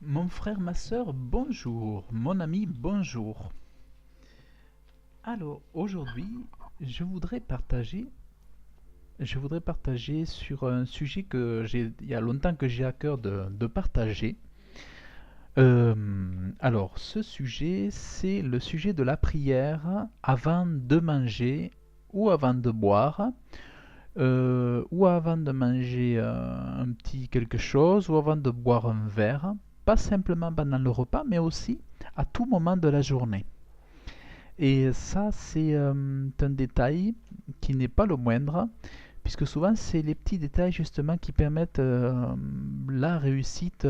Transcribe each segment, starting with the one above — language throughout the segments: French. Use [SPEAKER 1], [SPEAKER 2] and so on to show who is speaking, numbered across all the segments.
[SPEAKER 1] Mon frère, ma sœur, bonjour. Mon ami, bonjour. Alors, aujourd'hui, je voudrais partager, je voudrais partager sur un sujet il y a longtemps que j'ai à cœur de partager. Ce sujet, c'est le sujet de la prière avant de manger ou avant de boire, ou avant de manger un petit quelque chose, ou avant de boire un verre, pas simplement pendant le repas, mais aussi à tout moment de la journée. Et ça, c'est un détail qui n'est pas le moindre, puisque souvent, c'est les petits détails justement qui permettent la réussite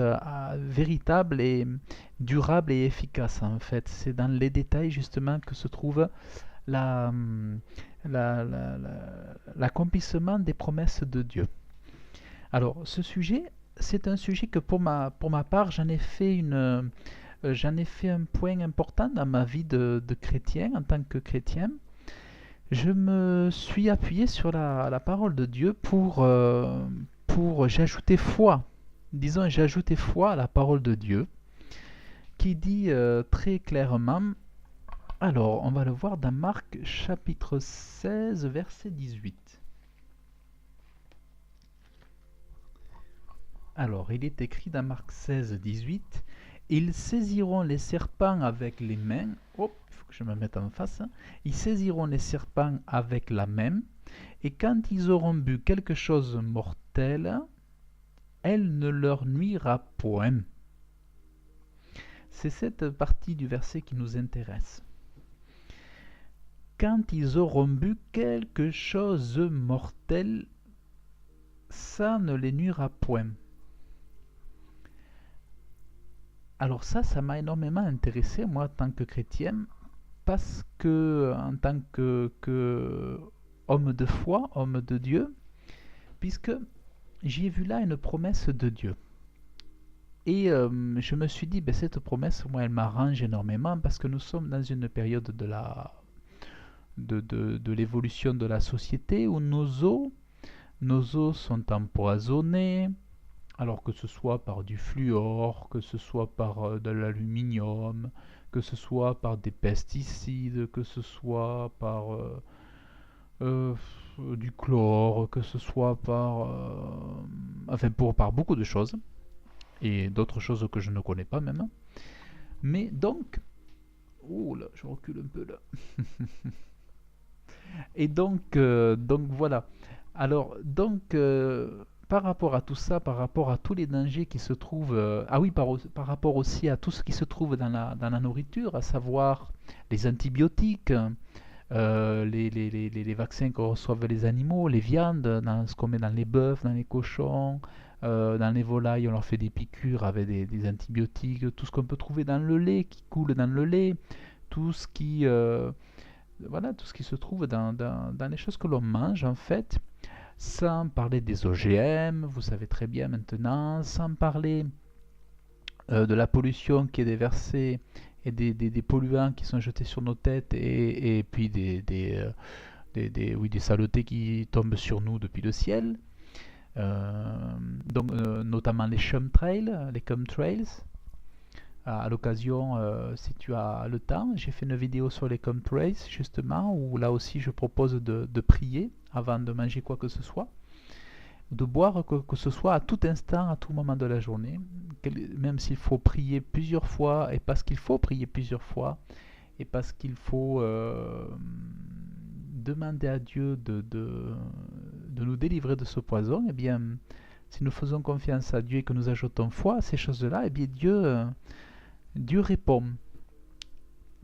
[SPEAKER 1] véritable et durable et efficace en fait. C'est dans les détails justement que se trouve la, l'accomplissement des promesses de Dieu. Alors, ce sujet, c'est un sujet que pour ma part, j'en ai fait un point important dans ma vie de chrétien, en tant que chrétien. Je me suis appuyé sur la parole de Dieu j'ai ajouté foi. Disons, j'ai ajouté foi à la parole de Dieu, qui dit très clairement, alors on va le voir dans Marc chapitre 16, verset 18. Alors, il est écrit dans Marc 16, 18, ils saisiront les serpents avec les mains. Oh, il faut que je me mette en face. Ils saisiront les serpents avec la main, et quand ils auront bu quelque chose mortel, elle ne leur nuira point. C'est cette partie du verset qui nous intéresse. Quand ils auront bu quelque chose mortel, ça ne les nuira point. Alors ça m'a énormément intéressé, moi, en tant que chrétien, parce que, en tant que homme de foi, homme de Dieu, puisque j'ai vu là une promesse de Dieu. Et je me suis dit, ben, cette promesse, moi, elle m'arrange énormément parce que nous sommes dans une période de l'évolution de la société où nos eaux sont empoisonnées, alors que ce soit par du fluor, que ce soit par de l'aluminium, que ce soit par des pesticides, que ce soit par euh, du chlore, que ce soit par beaucoup de choses, et d'autres choses que je ne connais pas même. Mais donc, oh là, je recule un peu là. Et donc voilà. Alors, par rapport à tout ça, par rapport à tous les dangers qui se trouvent, ah oui, par rapport aussi à tout ce qui se trouve dans la nourriture, à savoir les antibiotiques, les vaccins que reçoivent les animaux, les viandes, dans ce qu'on met dans les bœufs, dans les cochons, dans les volailles, on leur fait des piqûres avec des antibiotiques, tout ce qu'on peut trouver dans le lait, qui coule dans le lait, tout ce qui, voilà, tout ce qui se trouve dans les choses que l'on mange en fait, sans parler des OGM, vous savez très bien maintenant, sans parler de la pollution qui est déversée et des polluants qui sont jetés sur nos têtes et puis oui, des saletés qui tombent sur nous depuis le ciel. Notamment les chemtrails, les chemtrails. À l'occasion, si tu as le temps, j'ai fait une vidéo sur les chemtrails justement, où là aussi je propose de prier avant de manger quoi que ce soit, de boire que ce soit à tout instant, à tout moment de la journée, même s'il faut prier plusieurs fois, et parce qu'il faut prier plusieurs fois, et parce qu'il faut demander à Dieu de nous délivrer de ce poison, eh bien, si nous faisons confiance à Dieu et que nous ajoutons foi à ces choses-là, eh bien Dieu répond,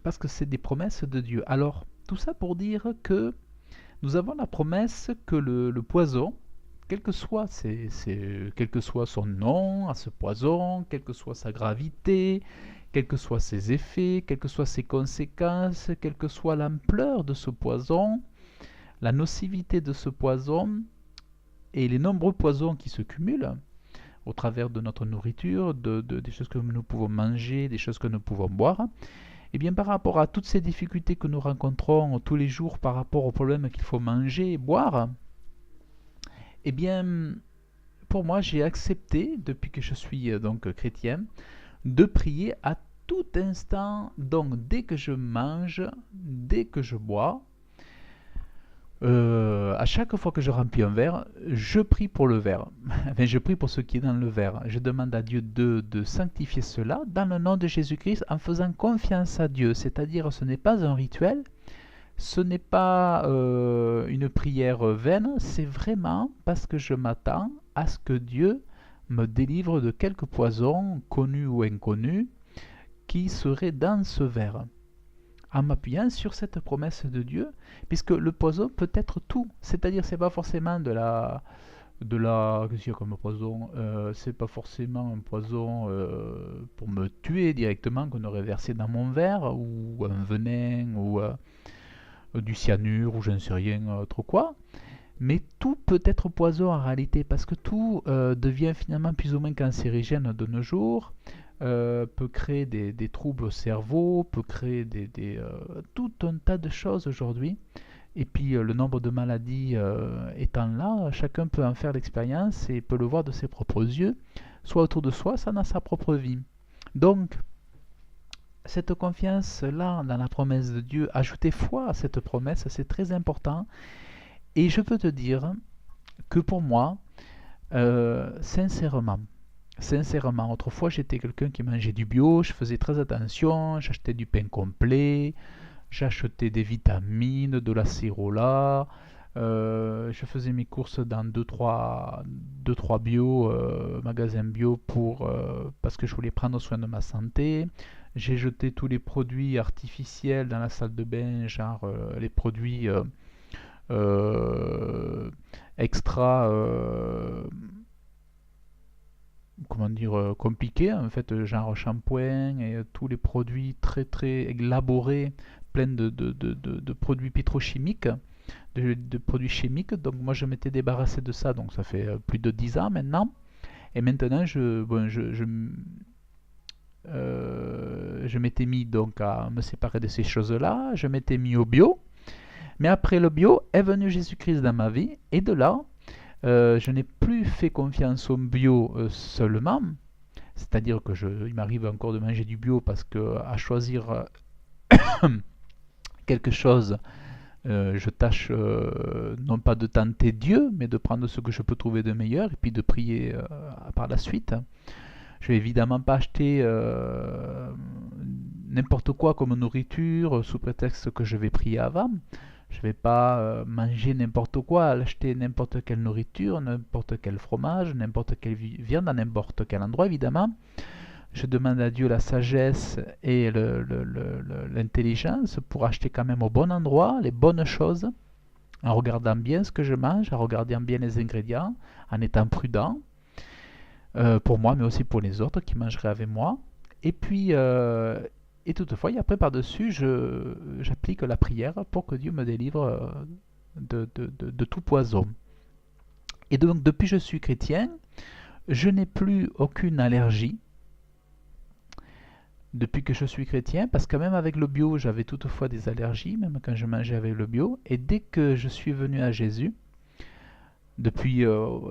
[SPEAKER 1] parce que c'est des promesses de Dieu. Alors, tout ça pour dire que nous avons la promesse que le poison, quel que soit son nom à ce poison, quelle que soit sa gravité, quels que soient ses effets, quelles que soient ses conséquences, quelle que soit l'ampleur de ce poison, la nocivité de ce poison et les nombreux poisons qui se cumulent au travers de notre nourriture, des choses que nous pouvons manger, des choses que nous pouvons boire, et bien par rapport à toutes ces difficultés que nous rencontrons tous les jours par rapport aux problèmes qu'il faut manger et boire, eh bien pour moi j'ai accepté, depuis que je suis donc chrétien, de prier à tout instant, donc dès que je mange, dès que je bois, à chaque fois que je remplis un verre, je prie pour le verre. Enfin, je prie pour ce qui est dans le verre. Je demande à Dieu de sanctifier cela dans le nom de Jésus-Christ en faisant confiance à Dieu. C'est-à-dire, ce n'est pas un rituel, ce n'est pas une prière vaine, c'est vraiment parce que je m'attends à ce que Dieu me délivre de quelques poisons, connus ou inconnus, qui seraient dans ce verre en m'appuyant sur cette promesse de Dieu, puisque le poison peut être tout. C'est-à-dire, c'est pas forcément qu'est-ce qu'il y a comme poison, c'est pas forcément un poison pour me tuer directement qu'on aurait versé dans mon verre, ou un venin, ou du cyanure, ou je ne sais rien trop quoi. Mais tout peut être poison en réalité, parce que tout devient finalement plus ou moins cancérigène de nos jours, peut créer des troubles au cerveau, peut créer tout un tas de choses aujourd'hui. Et puis le nombre de maladies étant là, chacun peut en faire l'expérience et peut le voir de ses propres yeux, soit autour de soi, soit dans sa propre vie. Donc, cette confiance-là dans la promesse de Dieu, ajouter foi à cette promesse, c'est très important. Et je peux te dire que pour moi, sincèrement, autrefois j'étais quelqu'un qui mangeait du bio, je faisais très attention, j'achetais du pain complet, j'achetais des vitamines, de la cérola, je faisais mes courses dans deux trois bio, magasins bio parce que je voulais prendre soin de ma santé. J'ai jeté tous les produits artificiels dans la salle de bain, genre les produits euh, extra comment dire compliqués en fait, genre shampoing et tous les produits très très élaborés, pleins de produits pétrochimiques, de produits chimiques. Donc moi je m'étais débarrassé de ça, donc ça fait plus de 10 ans maintenant. Et maintenant je m'étais mis donc à me séparer de ces choses là, je m'étais mis au bio. Mais après le bio est venu Jésus-Christ dans ma vie, et de là, je n'ai plus fait confiance au bio seulement, c'est-à-dire que il m'arrive encore de manger du bio parce que à choisir quelque chose, je tâche non pas de tenter Dieu, mais de prendre ce que je peux trouver de meilleur et puis de prier par la suite. Je vais évidemment pas acheter n'importe quoi comme nourriture sous prétexte que je vais prier avant. Je vais pas manger n'importe quoi, acheter n'importe quelle nourriture, n'importe quel fromage, n'importe quelle viande à n'importe quel endroit évidemment. Je demande à Dieu la sagesse et l'intelligence pour acheter quand même au bon endroit les bonnes choses, en regardant bien ce que je mange, en regardant bien les ingrédients, en étant prudent pour moi, mais aussi pour les autres qui mangeraient avec moi. Et puis, et toutefois, et après par-dessus, j'applique la prière pour que Dieu me délivre de tout poison. Et donc, depuis que je suis chrétien, je n'ai plus aucune allergie. Depuis que je suis chrétien, parce que même avec le bio, j'avais toutefois des allergies, même quand je mangeais avec le bio. Et dès que je suis venu à Jésus, depuis,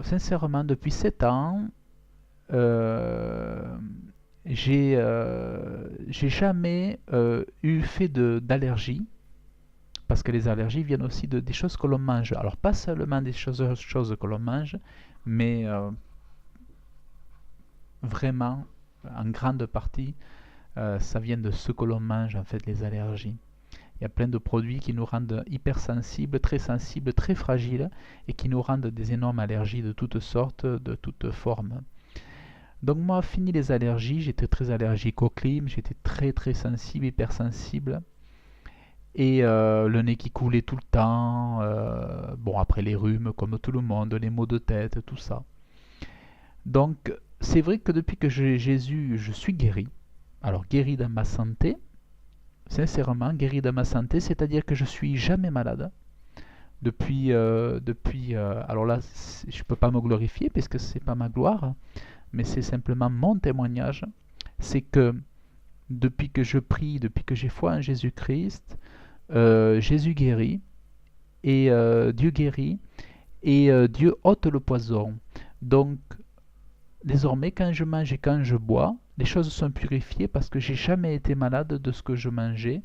[SPEAKER 1] sincèrement, depuis 7 ans, euh, j'ai jamais eu fait d'allergie, parce que les allergies viennent aussi des choses que l'on mange. Alors pas seulement des choses que l'on mange, mais vraiment en grande partie ça vient de ce que l'on mange en fait, les allergies. Il y a plein de produits qui nous rendent hypersensibles, très fragiles, et qui nous rendent des énormes allergies de toutes sortes, de toutes formes. Donc moi, fini les allergies, j'étais très allergique au clim, j'étais très très sensible, hypersensible. Et le nez qui coulait tout le temps, bon après les rhumes comme tout le monde, les maux de tête, tout ça. Donc c'est vrai que depuis que j'ai Jésus, je suis guéri. Alors guéri dans ma santé, sincèrement guéri dans ma santé, c'est-à-dire que je suis jamais malade. Alors là, je ne peux pas me glorifier puisque ce n'est pas ma gloire, mais c'est simplement mon témoignage. C'est que depuis que je prie, depuis que j'ai foi en Jésus-Christ, Jésus guérit, et Dieu guérit, et Dieu ôte le poison. Donc, désormais, quand je mange et quand je bois, les choses sont purifiées parce que j'ai jamais été malade de ce que je mangeais.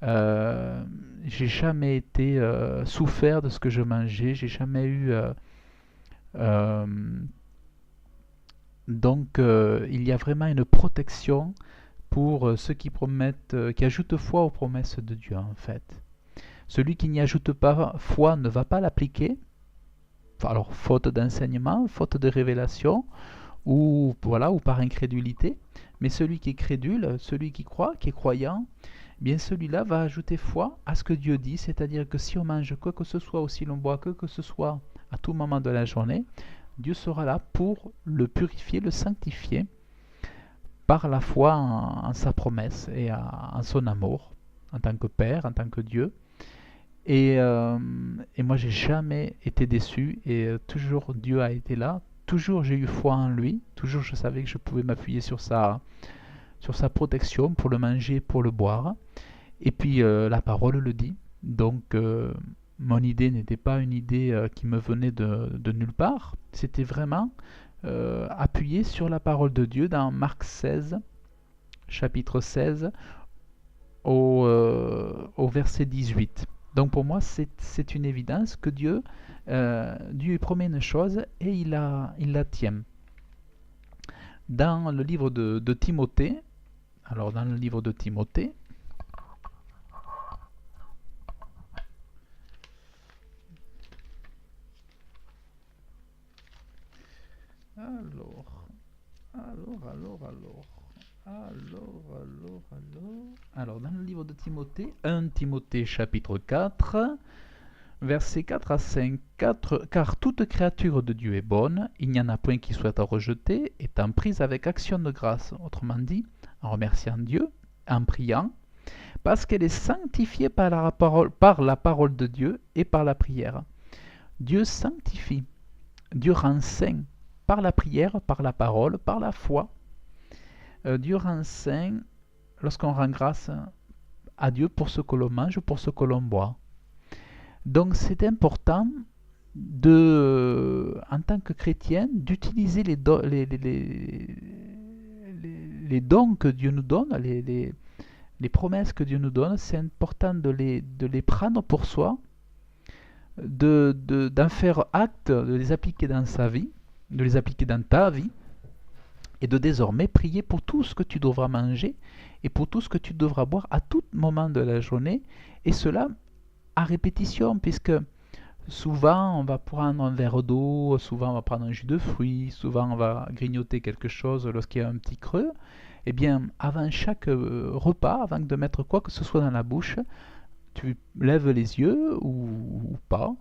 [SPEAKER 1] J'ai jamais été souffert de ce que je mangeais. J'ai jamais eu euh, donc il y a vraiment une protection pour ceux qui promettent, qui ajoutent foi aux promesses de Dieu en fait. Celui qui n'y ajoute pas foi ne va pas l'appliquer. Alors faute d'enseignement, faute de révélation, ou voilà, ou par incrédulité. Mais celui qui est crédule, celui qui croit, qui est croyant, eh bien celui-là va ajouter foi à ce que Dieu dit, c'est-à-dire que si on mange quoi que ce soit, ou si l'on boit quoi que ce soit à tout moment de la journée, Dieu sera là pour le purifier, le sanctifier par la foi en sa promesse et en son amour, en tant que Père, en tant que Dieu. Et moi, j'ai jamais été déçu et toujours Dieu a été là. Toujours j'ai eu foi en lui. Toujours je savais que je pouvais m'appuyer sur sa protection pour le manger, pour le boire. Et puis la parole le dit. Donc mon idée n'était pas une idée qui me venait de nulle part. C'était vraiment appuyé sur la parole de Dieu dans Marc 16, chapitre 16, au verset 18. Donc pour moi, c'est une évidence que Dieu promet une chose et il la tient. Dans le livre de Timothée, alors dans le livre de Timothée, alors dans le livre de Timothée, 1 Timothée chapitre 4, versets 4 à 5, 4, car toute créature de Dieu est bonne, il n'y en a point qui soit à rejeter, étant prise avec action de grâce, autrement dit, en remerciant Dieu, en priant, parce qu'elle est sanctifiée par la parole de Dieu et par la prière. Dieu sanctifie, Dieu rend saint par la prière, par la parole, par la foi. Dieu rend saint lorsqu'on rend grâce à Dieu pour ce que l'on mange, pour ce que l'on boit. Donc c'est important en tant que chrétien, d'utiliser les dons que Dieu nous donne, les promesses que Dieu nous donne. C'est important de les prendre pour soi, d'en faire acte, de les appliquer dans sa vie, de les appliquer dans ta vie, et de désormais prier pour tout ce que tu devras manger et pour tout ce que tu devras boire à tout moment de la journée, et cela à répétition, puisque souvent on va prendre un verre d'eau, souvent on va prendre un jus de fruits, souvent on va grignoter quelque chose lorsqu'il y a un petit creux. Eh bien, avant chaque repas, avant de mettre quoi que ce soit dans la bouche, tu lèves les yeux ou pas.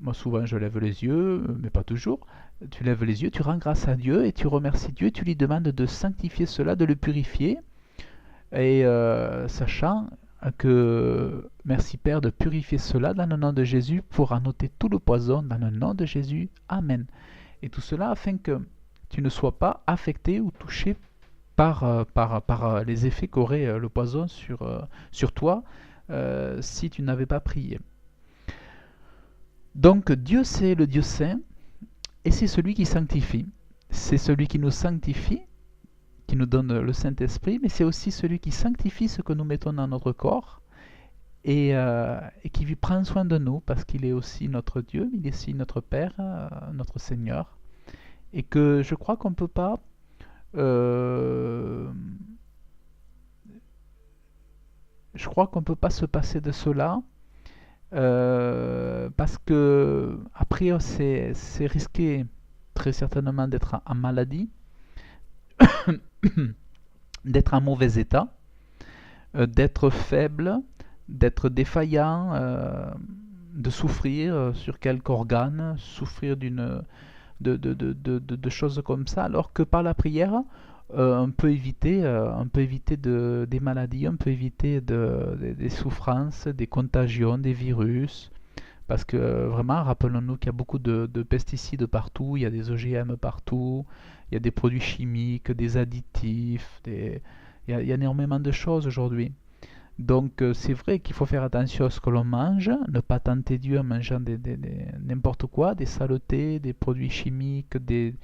[SPEAKER 1] Moi souvent je lève les yeux, mais pas toujours. Tu lèves les yeux, tu rends grâce à Dieu et tu remercies Dieu, tu lui demandes de sanctifier cela, de le purifier, et sachant que merci Père de purifier cela dans le nom de Jésus pour en ôter tout le poison dans le nom de Jésus. Amen. Et tout cela afin que tu ne sois pas affecté ou touché par les effets qu'aurait le poison sur toi si tu n'avais pas prié. Donc Dieu, c'est le Dieu saint et c'est celui qui sanctifie. C'est celui qui nous sanctifie, qui nous donne le Saint-Esprit, mais c'est aussi celui qui sanctifie ce que nous mettons dans notre corps et qui prend soin de nous parce qu'il est aussi notre Dieu, il est aussi notre Père, notre Seigneur. Et que je crois qu'on ne peut pas se passer de cela parce que après c'est risqué très certainement d'être en maladie, d'être en mauvais état, d'être faible, d'être défaillant, de souffrir sur quelque organe, souffrir de choses comme ça, alors que par la prière, on peut éviter des maladies, on peut éviter des souffrances, des contagions, des virus. Parce que vraiment, rappelons-nous qu'il y a beaucoup de pesticides partout, il y a des OGM partout, il y a des produits chimiques, des additifs, il y a énormément de choses aujourd'hui. Donc c'est vrai qu'il faut faire attention à ce que l'on mange, ne pas tenter Dieu en mangeant n'importe quoi, des saletés, des produits chimiques, des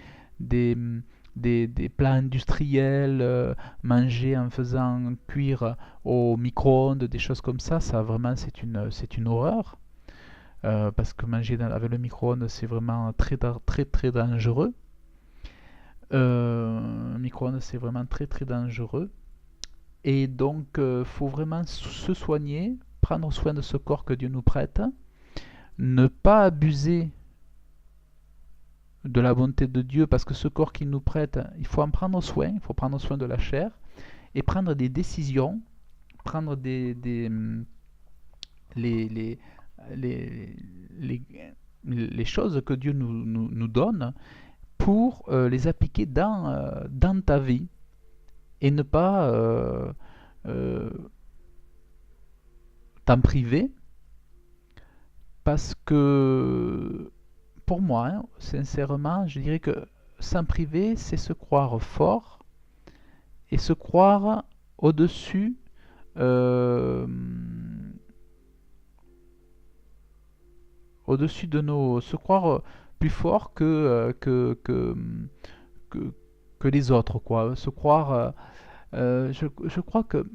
[SPEAKER 1] des plats industriels, mangés en faisant cuire au micro-ondes, des choses comme ça vraiment c'est une horreur. Parce que manger avec le micro-ondes c'est vraiment très très très dangereux. Micro-ondes c'est vraiment très très dangereux. Et donc faut vraiment se soigner, prendre soin de ce corps que Dieu nous prête, ne pas abuser de la bonté de Dieu, parce que ce corps qu'il nous prête, il faut en prendre soin, il faut prendre soin de la chair, et prendre des décisions, prendre les, les, les, les, les choses que Dieu nous donne pour les appliquer dans ta vie, et ne pas euh, t'en priver, parce que pour moi, hein, sincèrement, je dirais que s'en priver, c'est se croire fort et se croire au-dessus, euh, au-dessus de nos, se croire plus fort que, que les autres, quoi. Se croire, je crois que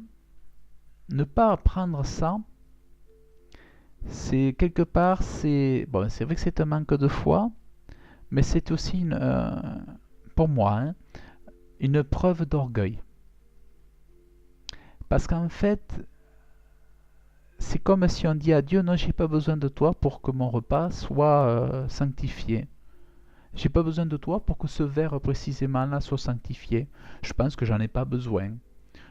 [SPEAKER 1] ne pas apprendre ça, c'est quelque part, c'est bon, c'est vrai que c'est un manque de foi, mais c'est aussi pour moi, hein, une preuve d'orgueil. Parce qu'en fait, c'est comme si on dit à Dieu, non, j'ai pas besoin de toi pour que mon repas soit sanctifié. J'ai pas besoin de toi pour que ce verre précisément là soit sanctifié. Je pense que j'en ai pas besoin.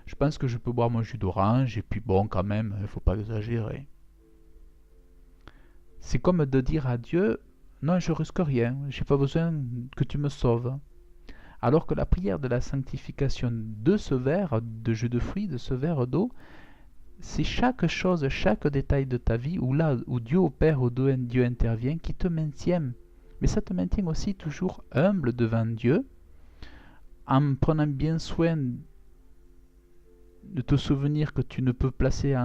[SPEAKER 1] Je pense que je peux boire mon jus d'orange et puis bon, quand même, il faut pas exagérer. C'est comme de dire à Dieu, non, je risque rien, j'ai pas besoin que tu me sauves. Alors que la prière de la sanctification de ce verre de jus de fruits, de ce verre d'eau, c'est chaque chose, chaque détail de ta vie où là où Dieu opère, où Dieu intervient, qui te maintient. Mais ça te maintient aussi toujours humble devant Dieu, en prenant bien soin de te souvenir que tu ne peux placer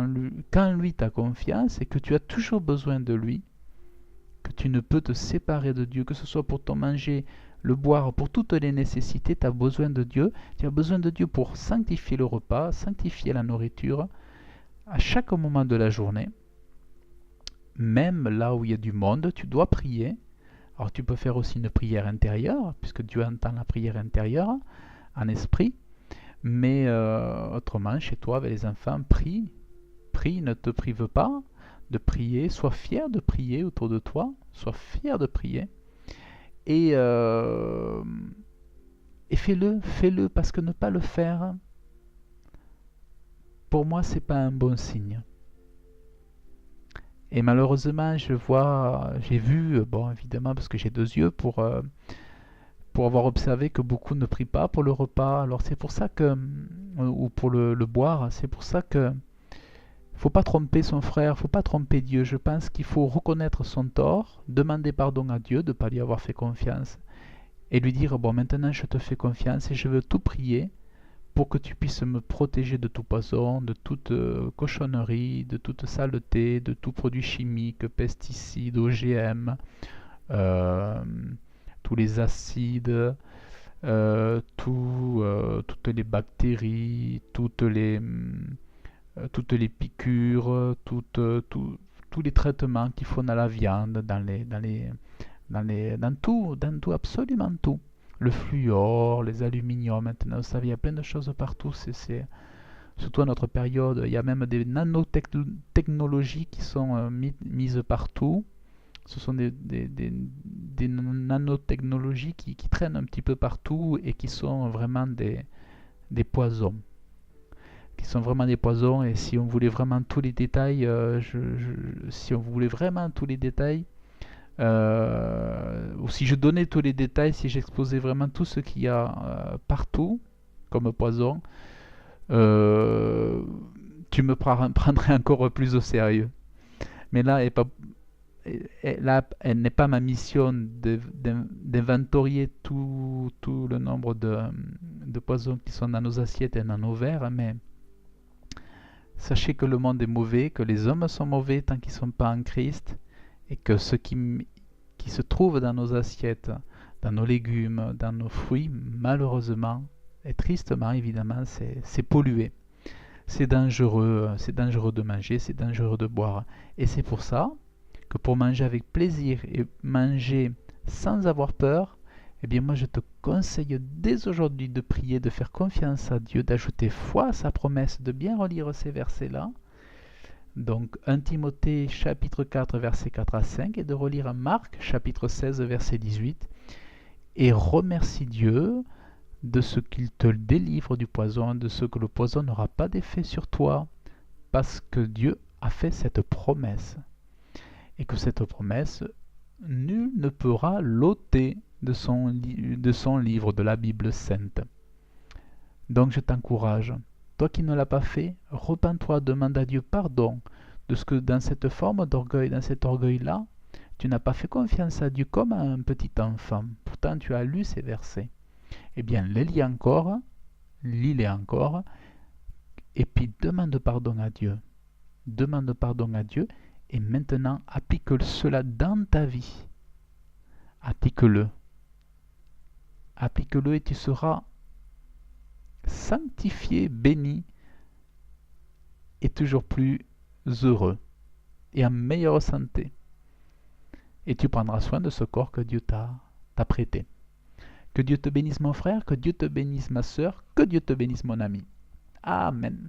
[SPEAKER 1] qu'en lui ta confiance et que tu as toujours besoin de lui, que tu ne peux te séparer de Dieu, que ce soit pour ton manger, le boire, pour toutes les nécessités, tu as besoin de Dieu. Tu as besoin de Dieu pour sanctifier le repas, sanctifier la nourriture, à chaque moment de la journée. Même là où il y a du monde, tu dois prier. Alors tu peux faire aussi une prière intérieure, puisque Dieu entend la prière intérieure, en esprit. Mais autrement, chez toi, avec les enfants, prie. Prie, ne te prive pas de prier. Sois fier de prier autour de toi. Sois fier de prier. Et, et fais-le, parce que ne pas le faire, pour moi, c'est pas un bon signe. Et malheureusement, j'ai vu, bon, évidemment, parce que j'ai deux yeux pour avoir observé que beaucoup ne prient pas pour le repas. Alors c'est pour ça que, ou pour le boire, c'est pour ça que faut pas tromper son frère, faut pas tromper Dieu. Je pense qu'il faut reconnaître son tort, demander pardon à Dieu de ne pas lui avoir fait confiance et lui dire, bon, maintenant je te fais confiance et je veux tout prier pour que tu puisses me protéger de tout poison, de toute cochonnerie, de toute saleté, de tout produit chimique, pesticides, OGM, euh, tous les acides, toutes les bactéries, toutes les piqûres, tous les traitements qu'ils font dans la viande, dans tout, absolument tout. Le fluor, les aluminiums, maintenant, vous savez, il y a plein de choses partout. Surtout à notre période, il y a même des nanotechnologies qui sont mises partout. Ce sont des nanotechnologies qui traînent un petit peu partout et qui sont vraiment des poisons. Qui sont vraiment des poisons. Et si on voulait vraiment tous les détails, si on voulait vraiment tous les détails, ou si je donnais tous les détails, si j'exposais vraiment tout ce qu'il y a partout comme poison, euh, tu me prendrais encore plus au sérieux. Mais là, elle n'est pas ma mission d'inventorier tout le nombre de poisons qui sont dans nos assiettes et dans nos verres, mais sachez que le monde est mauvais, que les hommes sont mauvais tant qu'ils ne sont pas en Christ, et que ce qui se trouve dans nos assiettes, dans nos légumes, dans nos fruits, malheureusement, et tristement évidemment, c'est pollué. C'est dangereux de manger, c'est dangereux de boire. Et c'est pour ça que pour manger avec plaisir et manger sans avoir peur, eh bien moi je te conseille dès aujourd'hui de prier, de faire confiance à Dieu, d'ajouter foi à sa promesse, de bien relire ces versets-là. Donc 1 Timothée chapitre 4 versets 4 à 5 et de relire Marc chapitre 16 verset 18 et remercie Dieu de ce qu'il te délivre du poison, de ce que le poison n'aura pas d'effet sur toi, parce que Dieu a fait cette promesse. Et que cette promesse, nul ne pourra l'ôter de son livre, de la Bible sainte. Donc je t'encourage, toi qui ne l'as pas fait, repens-toi, demande à Dieu pardon de ce que dans cette forme d'orgueil, dans cet orgueil-là, tu n'as pas fait confiance à Dieu comme à un petit enfant. Pourtant tu as lu ces versets. Eh bien, lis-les encore, et puis demande pardon à Dieu. Demande pardon à Dieu, et maintenant applique cela dans ta vie. Applique-le. Applique-le et tu seras sanctifié, béni, et toujours plus heureux, et en meilleure santé. Et tu prendras soin de ce corps que Dieu t'a prêté. Que Dieu te bénisse mon frère, que Dieu te bénisse ma sœur, que Dieu te bénisse mon ami. Amen.